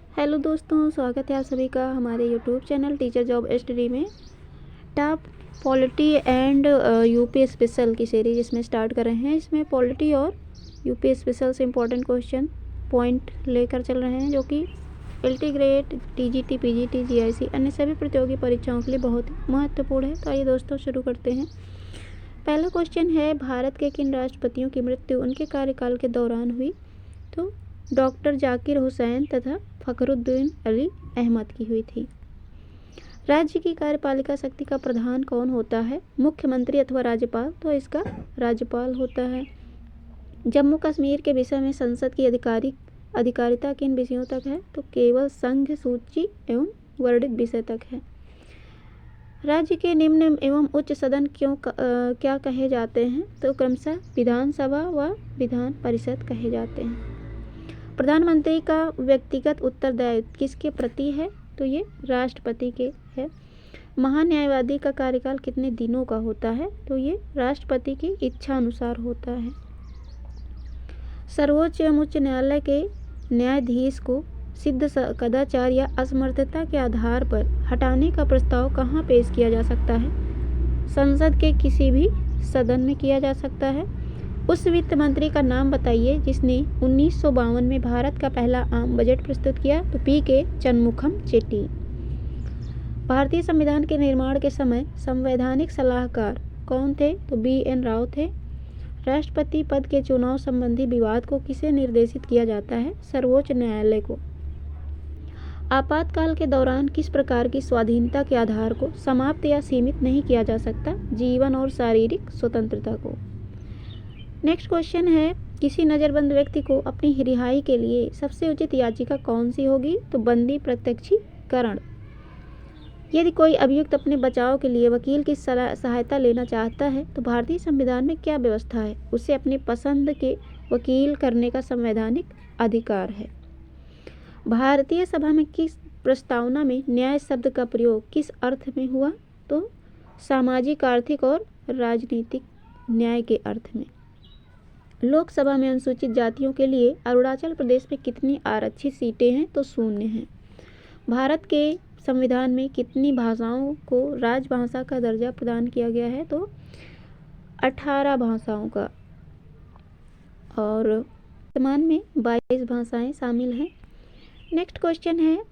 Hello दोस्तों, स्वागत है आप सभी का हमारे YouTube channel teacher job study में। Top polity and UP special की सीरीज इसमें स्टार्ट कर रहे हैं। इसमें पॉलिटी और यूपी स्पेशल से इम्पोर्टेंट क्वेश्चन पॉइंट लेकर चल रहे हैं, जो कि LT grade, TGT, PGT, GIC अन्य सभी प्रतियोगी परीक्षाओं के लिए बहुत महत्वपूर्ण है। तो आइए दोस्तों शुरू करते हैं। पहला क्वेश्चन है, भारत के किन राष्ट्रपतियों की मृत्यु उनके कार्यकाल के दौरान हुई? तो डॉक्टर जाकिर हुसैन तथा फखरुद्दीन अली अहमद की हुई थी। राज्य की कार्यपालिका शक्ति का प्रधान कौन होता है? मुख्यमंत्री अथवा राज्यपाल? तो इसका राज्यपाल होता है। जम्मू कश्मीर के विषय में संसद की अधिकारिता किन विषयों तक है? तो केवल संघ सूची एवं वर्णित विषय तक है। राज्य के निम्न एवं उच्च सदन क्या कहे जाते हैं? तो क्रमशः विधानसभा व विधान परिषद कहे जाते हैं। प्रधानमंत्री का व्यक्तिगत उत्तरदायित्व किसके प्रति है? तो ये राष्ट्रपति के है। महान्यायवादी का कार्यकाल कितने दिनों का होता है? तो ये राष्ट्रपति की इच्छा अनुसार होता है। सर्वोच्च एवं उच्च न्यायालय के न्यायाधीश को सिद्ध कदाचार या असमर्थता के आधार पर हटाने का प्रस्ताव कहाँ पेश किया जा सकता है? संसद के किसी भी सदन में किया जा सकता है। उस वित्त मंत्री का नाम बताइए जिसने 1952 में भारत का पहला आम बजट प्रस्तुत किया? तो पी.के. चनमुखम चेट्टी। भारतीय संविधान के निर्माण के समय संवैधानिक सलाहकार कौन थे? तो बी.एन. राव थे। राष्ट्रपति पद के चुनाव संबंधी विवाद को किसे निर्देशित किया जाता है? सर्वोच्च न्यायालय को। आपातकाल के दौरान किस प्रकार की स्वाधीनता के आधार को समाप्त या सीमित नहीं किया जा सकता? जीवन और शारीरिक स्वतंत्रता को। नेक्स्ट क्वेश्चन है, किसी नज़रबंद व्यक्ति को अपनी रिहाई के लिए सबसे उचित याचिका कौन सी होगी? तो बंदी प्रत्यक्षीकरण। यदि कोई अभियुक्त अपने बचाव के लिए वकील की सहायता लेना चाहता है तो भारतीय संविधान में क्या व्यवस्था है? उसे अपनी पसंद के वकील करने का संवैधानिक अधिकार है। भारतीय सभा में किस प्रस्तावना में न्याय शब्द का प्रयोग किस अर्थ में हुआ? तो सामाजिक, आर्थिक और राजनीतिक न्याय के अर्थ में। लोकसभा में अनुसूचित जातियों के लिए अरुणाचल प्रदेश में कितनी आरक्षित सीटें हैं? तो 0 हैं। भारत के संविधान में कितनी भाषाओं को राजभाषा का दर्जा प्रदान किया गया है? तो 18 भाषाओं का, और वर्तमान में 22 भाषाएं शामिल हैं। नेक्स्ट क्वेश्चन है,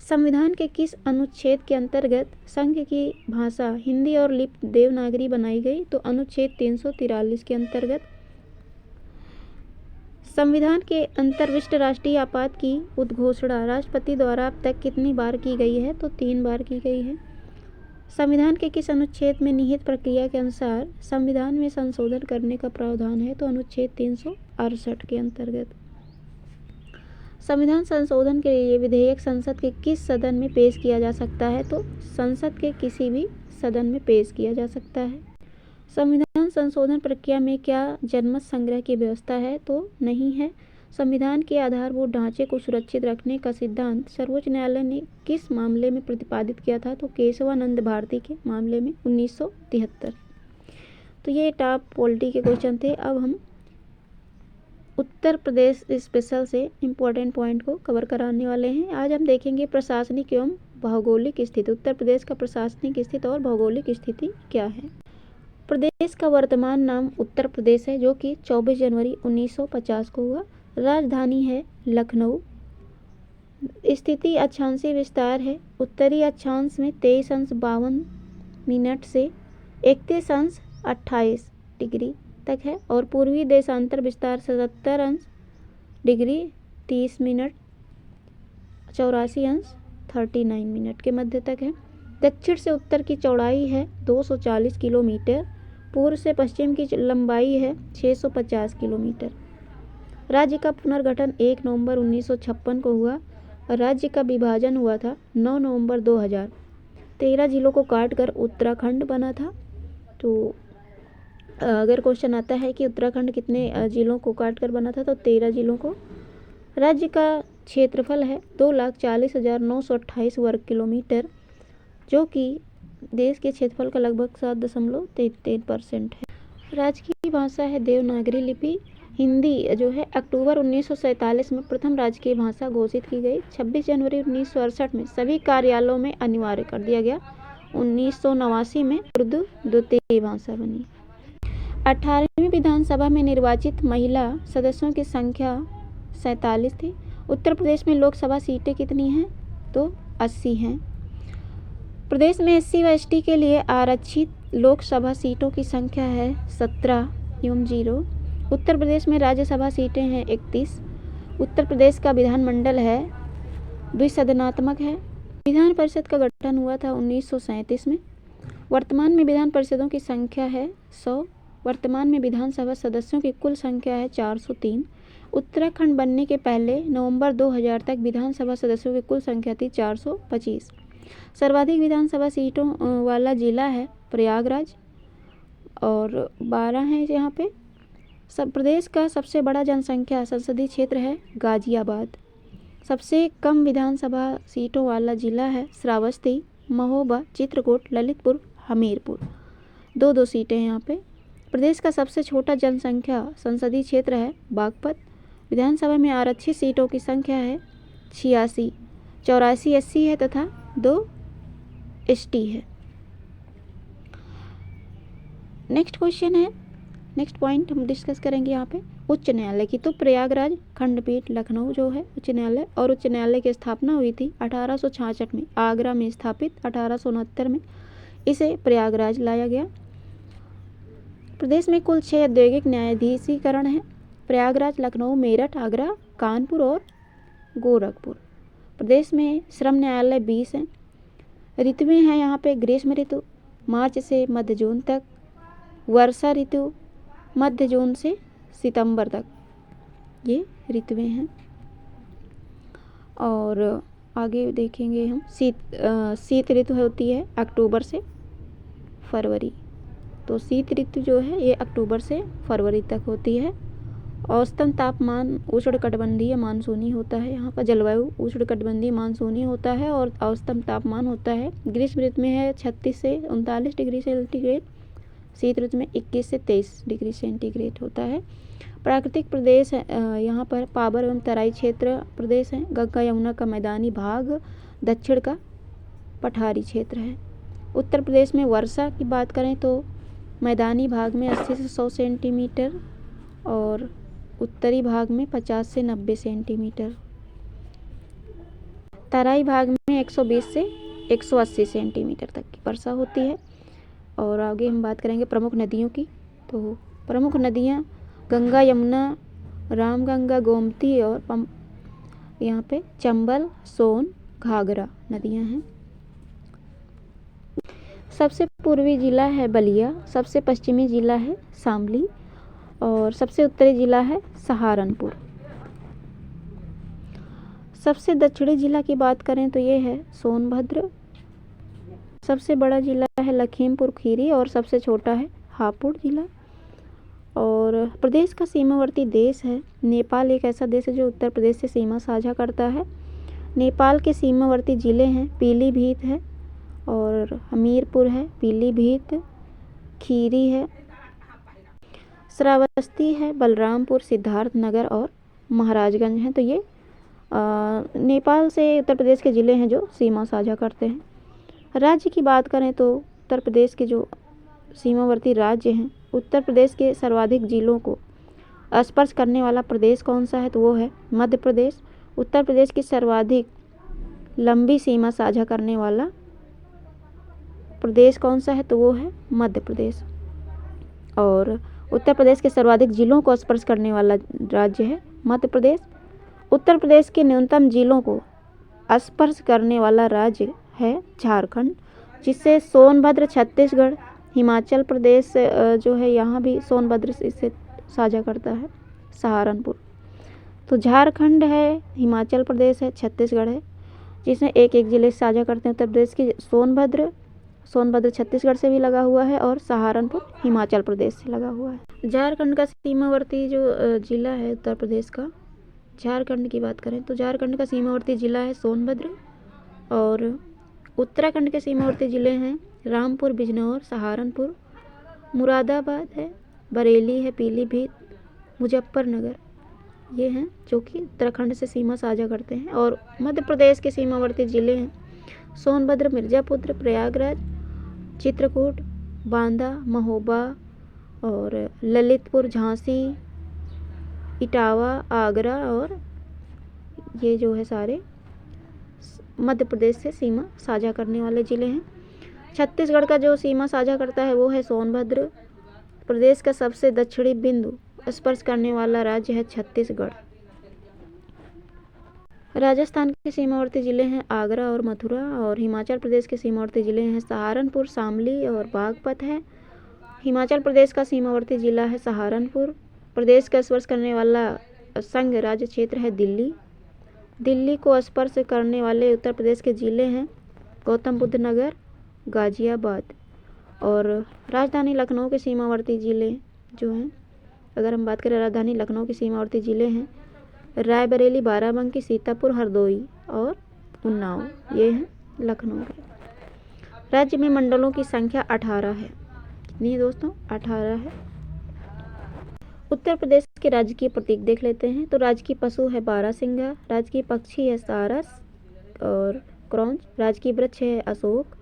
संविधान के किस अनुच्छेद के अंतर्गत संघ की भाषा हिंदी और लिपि देवनागरी बनाई गई? तो अनुच्छेद 343 के अंतर्गत। संविधान के अंतर्विष्ट राष्ट्रीय आपात की उद्घोषणा राष्ट्रपति द्वारा अब तक कितनी बार की गई है? तो 3 बार की गई है। संविधान के किस अनुच्छेद में निहित प्रक्रिया के अनुसार संविधान में संशोधन करने का प्रावधान है? तो अनुच्छेद 368 के अंतर्गत। संविधान संशोधन के लिए विधेयक संसद के किस सदन में पेश किया जा सकता है? तो संसद के किसी भी सदन में पेश किया जा सकता है। संविधान संशोधन प्रक्रिया में क्या जनमत संग्रह की व्यवस्था है? तो नहीं है। संविधान के आधारभूत ढांचे को सुरक्षित रखने का सिद्धांत सर्वोच्च न्यायालय ने किस मामले में प्रतिपादित किया था? तो केशवानंद भारती के मामले में 1973। तो ये टॉप पॉलिटी के क्वेश्चन थे। अब हम उत्तर प्रदेश स्पेशल से इम्पोर्टेंट पॉइंट को कवर कराने वाले हैं। आज हम देखेंगे प्रशासनिक एवं भौगोलिक स्थिति। उत्तर प्रदेश का प्रशासनिक स्थिति और भौगोलिक स्थिति क्या है? प्रदेश का वर्तमान नाम उत्तर प्रदेश है, जो कि 24 जनवरी 1950 को हुआ। राजधानी है लखनऊ। स्थिति अक्षांशीय विस्तार है। उत्तरी अक्षांश में 23°52 से 31°28 तक है, और पूर्वी देशांतर विस्तार 77° 30' 84°39' के मध्य तक है। दक्षिण से उत्तर की चौड़ाई है 240 किलोमीटर। पूर्व से पश्चिम की लंबाई है 650 किलोमीटर। राज्य का पुनर्गठन 1 नवंबर 1956 को हुआ। राज्य का विभाजन हुआ था 9 नवंबर 2000। 13 जिलों को काटकर उत्तराखंड बना था। तो अगर क्वेश्चन आता है कि उत्तराखंड कितने जिलों को काटकर बना था, तो 13 जिलों को। राज्य का क्षेत्रफल है 2,40,928 वर्ग किलोमीटर, जो कि देश के क्षेत्रफल का लगभग 7.33% है। राज्य की भाषा है देवनागरी लिपि। हिंदी जो है अक्टूबर 1947 में प्रथम राजकीय भाषा घोषित की गई। 26 जनवरी 1968 में सभी कार्यालयों में अनिवार्य कर दिया गया। 1989 में उर्दू द्वितीय भाषा बनी। 18वीं विधानसभा में निर्वाचित महिला सदस्यों की संख्या 47 थी। उत्तर प्रदेश में लोकसभा सीटें कितनी हैं? तो 80 हैं। प्रदेश में SC व ST के लिए आरक्षित लोकसभा सीटों की संख्या है 17 उत्तर प्रदेश में राज्यसभा सीटें हैं 31। उत्तर प्रदेश का विधानमंडल है द्विसदनात्मक है। विधान परिषद का गठन हुआ था 1937 में। वर्तमान में विधान परिषदों की संख्या है 100। वर्तमान में विधानसभा सदस्यों की कुल संख्या है 403। उत्तराखंड बनने के पहले नवंबर 2000 तक विधानसभा सदस्यों की कुल संख्या थी 425। सर्वाधिक विधानसभा सीटों वाला जिला है प्रयागराज और 12 हैं यहाँ पे। सब प्रदेश का सबसे बड़ा जनसंख्या संसदीय क्षेत्र है गाजियाबाद। सबसे कम विधानसभा सीटों वाला जिला है श्रावस्ती, महोबा, चित्रकूट, ललितपुर, हमीरपुर। 2 सीटें हैं यहाँ पे। प्रदेश का सबसे छोटा जनसंख्या संसदीय क्षेत्र है बागपत। विधानसभा में आरक्षित सीटों की संख्या है 86। 84 SC है तथा 2 ST है। नेक्स्ट क्वेश्चन है, नेक्स्ट पॉइंट हम डिस्कस करेंगे यहाँ पे उच्च न्यायालय की। तो प्रयागराज खंडपीठ लखनऊ जो है उच्च न्यायालय, और उच्च न्यायालय की स्थापना हुई थी 1866 में, आगरा में स्थापित 1869 में इसे प्रयागराज लाया गया। प्रदेश में कुल 6 औद्योगिक न्यायाधीशीकरण हैं, प्रयागराज, लखनऊ, मेरठ, आगरा, कानपुर और गोरखपुर। प्रदेश में श्रम न्यायालय 20 हैं। ऋतुएं हैं यहाँ पे ग्रीष्म ऋतु मार्च से मध्य जून तक, वर्षा ऋतु मध्य जून से सितंबर तक, ये ऋतुएं हैं। और आगे देखेंगे हम शीत ऋतु होती है अक्टूबर से फरवरी। तो शीत ऋतु जो है ये अक्टूबर से फरवरी तक होती है। औसतन तापमान उष्णकटिबंधीय मानसूनी होता है। यहाँ का जलवायु उष्णकटिबंधीय मानसूनी होता है और औसतन तापमान होता है ग्रीष्म ऋतु में है 36 से 39 डिग्री सेंटीग्रेड, शीत ऋतु में 21 से 23 डिग्री सेंटीग्रेड होता है। प्राकृतिक प्रदेश यहाँ पर पावर एवं तराई क्षेत्र प्रदेश है। गंगा यमुना का मैदानी भाग, दक्षिण का पठारी क्षेत्र है। उत्तर प्रदेश में वर्षा की बात करें तो मैदानी भाग में 80 से 100 सेंटीमीटर और उत्तरी भाग में 50 से 90 सेंटीमीटर। तराई भाग में 120 से 180 सेंटीमीटर तक की वर्षा होती है। और आगे हम बात करेंगे प्रमुख नदियों की। तो प्रमुख नदियाँ गंगा, यमुना, रामगंगा, गोमती और यहाँ पे चंबल, सोन, घाघरा नदियाँ हैं। सबसे पूर्वी जिला है बलिया, सबसे पश्चिमी जिला है शामली और सबसे उत्तरी जिला है सहारनपुर। सबसे दक्षिणी जिला की बात करें तो ये है सोनभद्र। सबसे बड़ा जिला है लखीमपुर खीरी और सबसे छोटा है हापुड़ जिला। और प्रदेश का सीमावर्ती देश है नेपाल। एक ऐसा देश है जो उत्तर प्रदेश से सीमा साझा करता है। नेपाल के सीमावर्ती ज़िले हैं पीलीभीत है और हमीरपुर है, पीलीभीत, खीरी है, श्रावस्ती है, बलरामपुर, सिद्धार्थनगर और महाराजगंज हैं। तो ये नेपाल से उत्तर प्रदेश के ज़िले हैं जो सीमा साझा करते हैं। राज्य की बात करें तो उत्तर प्रदेश के जो सीमावर्ती राज्य हैं, उत्तर प्रदेश के सर्वाधिक जिलों को स्पर्श करने वाला प्रदेश कौन सा है तो वो है मध्य प्रदेश। उत्तर प्रदेश की सर्वाधिक लंबी सीमा साझा करने वाला प्रदेश कौन सा है तो वो है मध्य प्रदेश। और उत्तर प्रदेश के सर्वाधिक जिलों को स्पर्श करने वाला राज्य है मध्य प्रदेश। उत्तर प्रदेश के न्यूनतम जिलों को स्पर्श करने वाला राज्य है झारखंड, जिससे सोनभद्र, छत्तीसगढ़, हिमाचल प्रदेश जो है यहाँ भी सोनभद्र इससे साझा करता है सहारनपुर। तो झारखंड है, हिमाचल प्रदेश है, छत्तीसगढ़ है, जिसमें एक एक ज़िले साझा करते हैं। उत्तर प्रदेश की सोनभद्र छत्तीसगढ़ से भी लगा हुआ है और सहारनपुर हिमाचल प्रदेश से लगा हुआ है। झारखंड का सीमावर्ती जो ज़िला है उत्तर प्रदेश का, झारखंड की बात करें तो झारखंड का सीमावर्ती ज़िला है सोनभद्र। और उत्तराखंड के सीमावर्ती ज़िले हैं रामपुर, बिजनौर, सहारनपुर, मुरादाबाद है, बरेली है, पीलीभीत, मुजफ्फरनगर, ये हैं जो कि उत्तराखंड से सीमा साझा करते हैं। और मध्य प्रदेश के सीमावर्ती ज़िले हैं सोनभद्र, मिर्ज़ापुर, प्रयागराज, चित्रकूट, बांदा, महोबा और ललितपुर, झांसी, इटावा, आगरा, और ये जो है सारे मध्य प्रदेश से सीमा साझा करने वाले ज़िले हैं। छत्तीसगढ़ का जो सीमा साझा करता है वो है सोनभद्र। प्रदेश का सबसे दक्षिणी बिंदु स्पर्श करने वाला राज्य है छत्तीसगढ़। राजस्थान के सीमावर्ती ज़िले हैं आगरा और मथुरा। और हिमाचल प्रदेश के सीमावर्ती ज़िले हैं सहारनपुर, शामली और बागपत है। हिमाचल प्रदेश का सीमावर्ती ज़िला है सहारनपुर। प्रदेश का स्पर्श करने वाला संघ राज्य क्षेत्र है दिल्ली। दिल्ली को स्पर्श करने वाले उत्तर प्रदेश के ज़िले हैं गौतम बुद्ध नगर, गाज़ियाबाद। और राजधानी लखनऊ के सीमावर्ती ज़िले जो हैं, अगर हम बात करें राजधानी लखनऊ के सीमावर्ती ज़िले हैं रायबरेली, बाराबंकी, सीतापुर, हरदोई और उन्नाव, ये हैं लखनऊ के। राज्य में मंडलों की संख्या 18 है। कितनी है दोस्तों? 18 है। उत्तर प्रदेश के राजकीय प्रतीक देख लेते हैं। तो राजकीय पशु है बारहसिंगा, राजकीय पक्षी है सारस और क्रौंच, राजकीय वृक्ष है अशोक,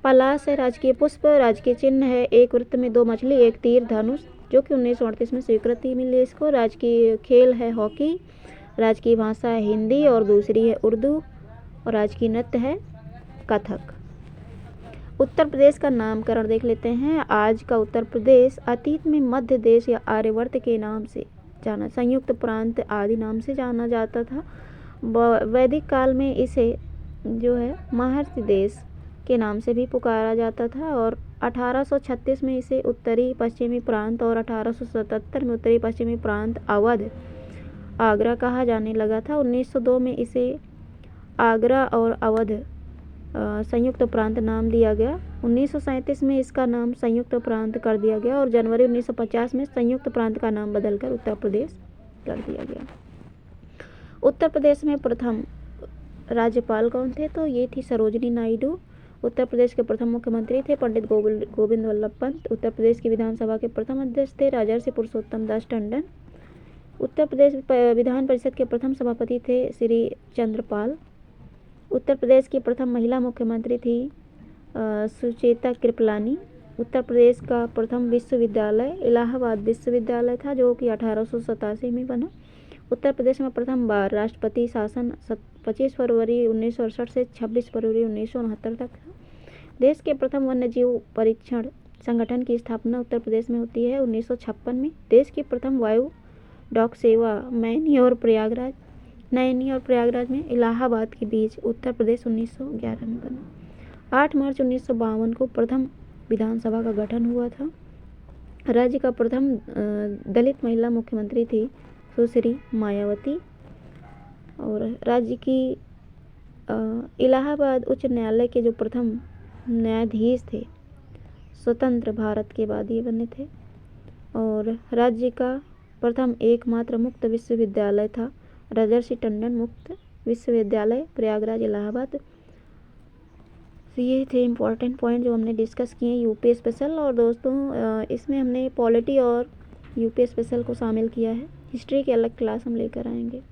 पलाश है राजकीय पुष्प, राजकीय चिन्ह है एक वृत्त में 2 मछली, एक तीर धनुष, जो कि 1938 में स्वीकृति मिली इसको। राजकीय खेल है हॉकी, राजकीय भाषा है हिंदी और दूसरी है उर्दू, और राजकीय नृत्य है कथक। उत्तर प्रदेश का नामकरण देख लेते हैं। आज का उत्तर प्रदेश अतीत में मध्य देश या आर्यवर्त के नाम से जाना, संयुक्त प्रांत आदि नाम से जाना जाता था। वैदिक काल में इसे जो है महर्षि देश के नाम से भी पुकारा जाता था। और 1836 में इसे उत्तरी पश्चिमी प्रांत और 1877 में उत्तरी पश्चिमी प्रांत अवध, आगरा कहा जाने लगा था। 1902 में इसे आगरा और अवध संयुक्त प्रांत नाम दिया गया। 1937 में इसका नाम संयुक्त प्रांत कर दिया गया और जनवरी 1950 में संयुक्त प्रांत का नाम बदलकर उत्तर प्रदेश कर दिया गया। उत्तर प्रदेश में प्रथम राज्यपाल कौन थे? तो ये थी सरोजिनी नायडू। उत्तर प्रदेश के प्रथम मुख्यमंत्री थे पंडित गोविंद वल्लभ पंत। उत्तर प्रदेश की विधानसभा के प्रथम अध्यक्ष थे राजर्षि पुरुषोत्तम दास टंडन। उत्तर प्रदेश विधान परिषद के प्रथम सभापति थे श्री चंद्रपाल। उत्तर प्रदेश की प्रथम महिला मुख्यमंत्री थी सुचेता कृपलानी। उत्तर प्रदेश का प्रथम विश्वविद्यालय इलाहाबाद विश्वविद्यालय था, जो कि 1887 में बना। उत्तर प्रदेश में प्रथम बार राष्ट्रपति शासन 25 फरवरी 1968 से 26 फरवरी 1969 तक था। देश के प्रथम वन्यजीव परीक्षण संगठन की स्थापना उत्तर प्रदेश में होती है 1956 में। देश की प्रथम वायु डॉक सेवा नैनी और प्रयागराज में इलाहाबाद के बीच उत्तर प्रदेश 1911 में बना। 8 मार्च 1952 को प्रथम विधानसभा का गठन हुआ था। राज्य का प्रथम दलित महिला मुख्यमंत्री थी सुश्री मायावती। और राज्य की इलाहाबाद उच्च न्यायालय के जो प्रथम न्यायाधीश थे स्वतंत्र भारत के बाद ये बने थे। और राज्य का प्रथम एकमात्र मुक्त विश्वविद्यालय था राजर्षि टंडन मुक्त विश्वविद्यालय प्रयागराज इलाहाबाद। तो ये थे इम्पोर्टेंट पॉइंट जो हमने डिस्कस किए यूपी स्पेशल। और दोस्तों इसमें हमने पॉलिटी और यूपी स्पेशल को शामिल किया है। हिस्ट्री की अलग क्लास हम लेकर आएंगे।